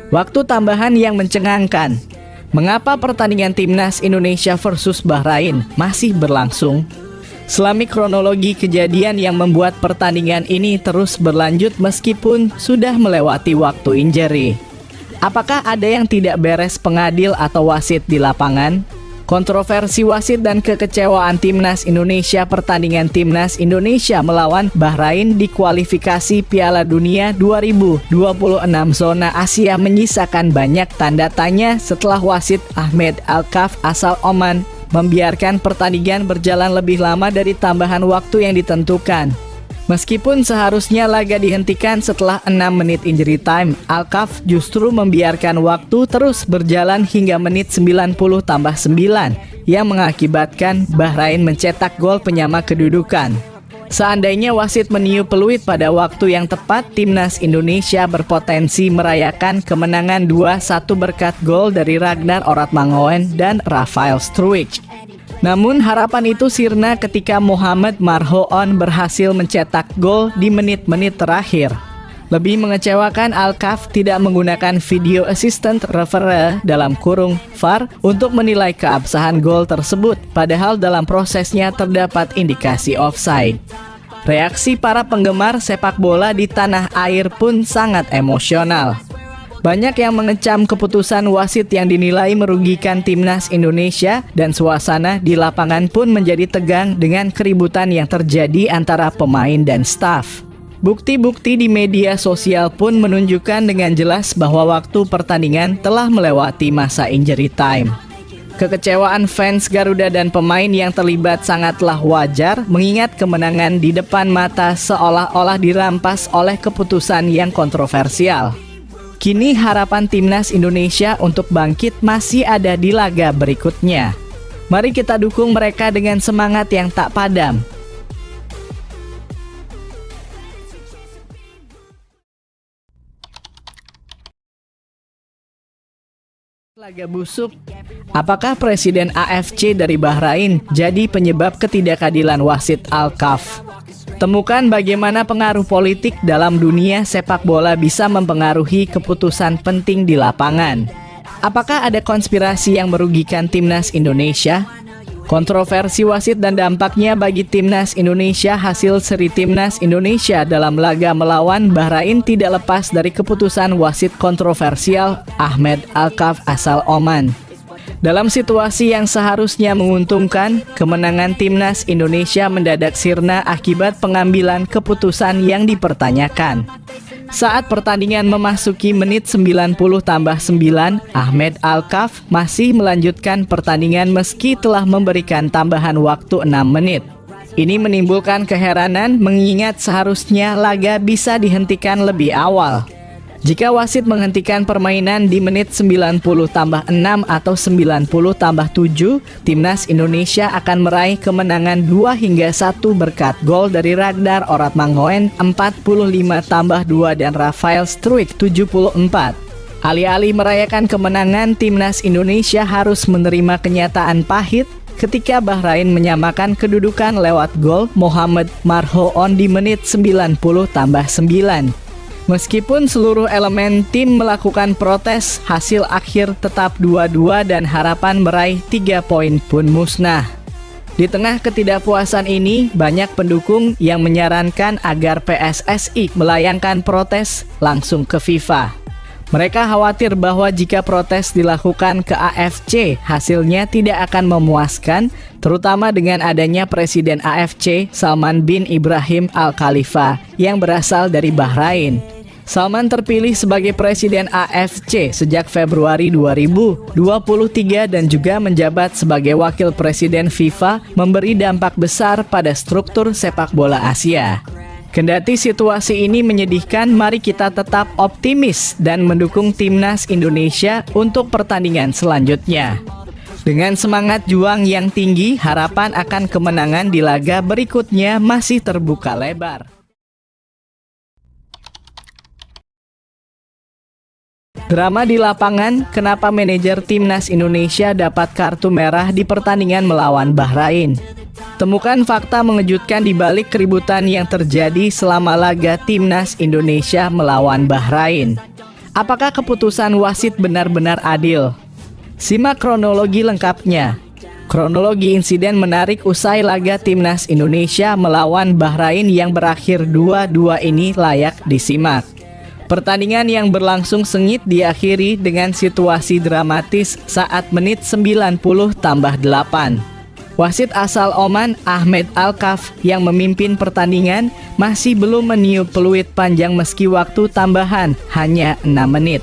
Waktu tambahan yang mencengangkan. Mengapa pertandingan timnas Indonesia versus Bahrain masih berlangsung? Selami kronologi kejadian yang membuat pertandingan ini terus berlanjut meskipun sudah melewati waktu injury. Apakah ada yang tidak beres pengadil atau wasit di lapangan? Kontroversi wasit dan kekecewaan timnas Indonesia. Pertandingan timnas Indonesia melawan Bahrain di kualifikasi Piala Dunia 2026 zona Asia menyisakan banyak tanda tanya setelah wasit Ahmed Alkaf asal Oman membiarkan pertandingan berjalan lebih lama dari tambahan waktu yang ditentukan. Meskipun seharusnya laga dihentikan setelah 6 menit injury time, Alkaf justru membiarkan waktu terus berjalan hingga menit 90 tambah 9 yang mengakibatkan Bahrain mencetak gol penyama kedudukan. Seandainya wasit meniup peluit pada waktu yang tepat, timnas Indonesia berpotensi merayakan kemenangan 2-1 berkat gol dari Ragnar Oratmangoen dan Rafael Struijk. Namun harapan itu sirna ketika Mohamed Marhoon berhasil mencetak gol di menit-menit terakhir. Lebih mengecewakan, Alkaf tidak menggunakan video assistant referee dalam kurung VAR untuk menilai keabsahan gol tersebut, padahal dalam prosesnya terdapat indikasi offside. Reaksi para penggemar sepak bola di tanah air pun sangat emosional. Banyak yang mengecam keputusan wasit yang dinilai merugikan timnas Indonesia dan suasana di lapangan pun menjadi tegang dengan keributan yang terjadi antara pemain dan staf. Bukti-bukti di media sosial pun menunjukkan dengan jelas bahwa waktu pertandingan telah melewati masa injury time. Kekecewaan fans Garuda dan pemain yang terlibat sangatlah wajar mengingat kemenangan di depan mata seolah-olah dirampas oleh keputusan yang kontroversial. Kini harapan timnas Indonesia untuk bangkit masih ada di laga berikutnya. Mari kita dukung mereka dengan semangat yang tak padam. Laga busuk. Apakah Presiden AFC dari Bahrain jadi penyebab ketidakadilan wasit Alkaf? Temukan bagaimana pengaruh politik dalam dunia sepak bola bisa mempengaruhi keputusan penting di lapangan. Apakah ada konspirasi yang merugikan timnas Indonesia? Kontroversi wasit dan dampaknya bagi timnas Indonesia. Hasil seri timnas Indonesia dalam laga melawan Bahrain tidak lepas dari keputusan wasit kontroversial Ahmed Alkaf asal Oman. Dalam situasi yang seharusnya menguntungkan, kemenangan timnas Indonesia mendadak sirna akibat pengambilan keputusan yang dipertanyakan. Saat pertandingan memasuki menit 90 tambah 9, Ahmed Alkaf masih melanjutkan pertandingan meski telah memberikan tambahan waktu 6 menit. Ini menimbulkan keheranan mengingat seharusnya laga bisa dihentikan lebih awal. Jika wasit menghentikan permainan di menit 90 tambah 6 atau 90 tambah 7, timnas Indonesia akan meraih kemenangan 2-1 berkat gol dari Ragnar Oratmangoen 45 tambah 2 dan Rafael Struijk 74. Alih-alih merayakan kemenangan, timnas Indonesia harus menerima kenyataan pahit ketika Bahrain menyamakan kedudukan lewat gol Mohamed Marhoon di menit 90 tambah 9. Meskipun seluruh elemen tim melakukan protes, hasil akhir tetap 2-2 dan harapan meraih 3 poin pun musnah. Di tengah ketidakpuasan ini, banyak pendukung yang menyarankan agar PSSI melayangkan protes langsung ke FIFA. Mereka khawatir bahwa jika protes dilakukan ke AFC, hasilnya tidak akan memuaskan, terutama dengan adanya Presiden AFC Salman bin Ibrahim Al Khalifa yang berasal dari Bahrain. Salman terpilih sebagai Presiden AFC sejak Februari 2023 dan juga menjabat sebagai Wakil Presiden FIFA, memberi dampak besar pada struktur sepak bola Asia. Kendati situasi ini menyedihkan, mari kita tetap optimis dan mendukung timnas Indonesia untuk pertandingan selanjutnya. Dengan semangat juang yang tinggi, harapan akan kemenangan di laga berikutnya masih terbuka lebar. Drama di lapangan, kenapa manajer timnas Indonesia dapat kartu merah di pertandingan melawan Bahrain? Temukan fakta mengejutkan di balik keributan yang terjadi selama laga timnas Indonesia melawan Bahrain. Apakah keputusan wasit benar-benar adil? Simak kronologi lengkapnya. Kronologi insiden menarik usai laga Timnas Indonesia melawan Bahrain yang berakhir 2-2 ini layak disimak. Pertandingan yang berlangsung sengit diakhiri dengan situasi dramatis saat menit 90 tambah 8. Wasit asal Oman Ahmed Alkaf yang memimpin pertandingan masih belum meniup peluit panjang meski waktu tambahan hanya 6 menit.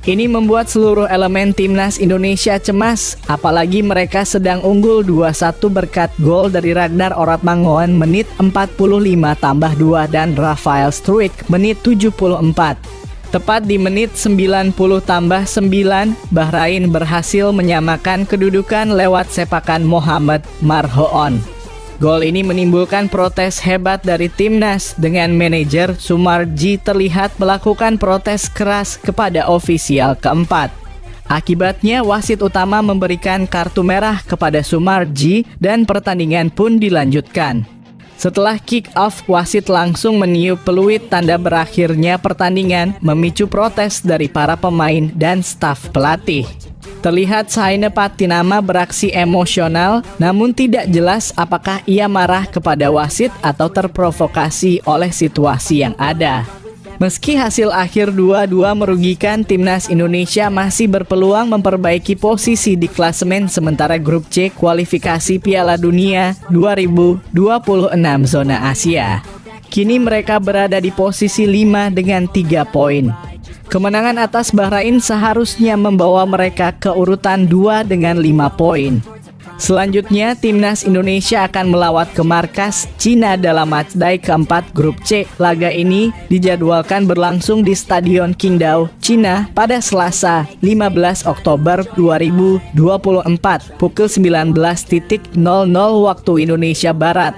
Ini membuat seluruh elemen Timnas Indonesia cemas, apalagi mereka sedang unggul 2-1 berkat gol dari Ragnar Oratmangoen menit 45 tambah 2 dan Rafael Struijk menit 74. Tepat di menit 90 tambah 9, Bahrain berhasil menyamakan kedudukan lewat sepakan Mohamed Marhoon. Gol ini menimbulkan protes hebat dari Timnas dengan manajer Sumarji terlihat melakukan protes keras kepada ofisial keempat. Akibatnya wasit utama memberikan kartu merah kepada Sumarji dan pertandingan pun dilanjutkan. Setelah kick off, wasit langsung meniup peluit tanda berakhirnya pertandingan, memicu protes dari para pemain dan staf pelatih. Terlihat Saine Patinama beraksi emosional, namun tidak jelas apakah ia marah kepada wasit atau terprovokasi oleh situasi yang ada. Meski hasil akhir 2-2 merugikan, Timnas Indonesia masih berpeluang memperbaiki posisi di klasemen sementara grup C kualifikasi Piala Dunia 2026 zona Asia. Kini mereka berada di posisi 5 dengan 3 poin. Kemenangan atas Bahrain seharusnya membawa mereka ke urutan 2 dengan 5 poin. Selanjutnya, Timnas Indonesia akan melawat ke markas Cina dalam matchday keempat grup C. Laga ini dijadwalkan berlangsung di Stadion Qingdao, Cina pada Selasa 15 Oktober 2024 pukul 19.00 waktu Indonesia Barat.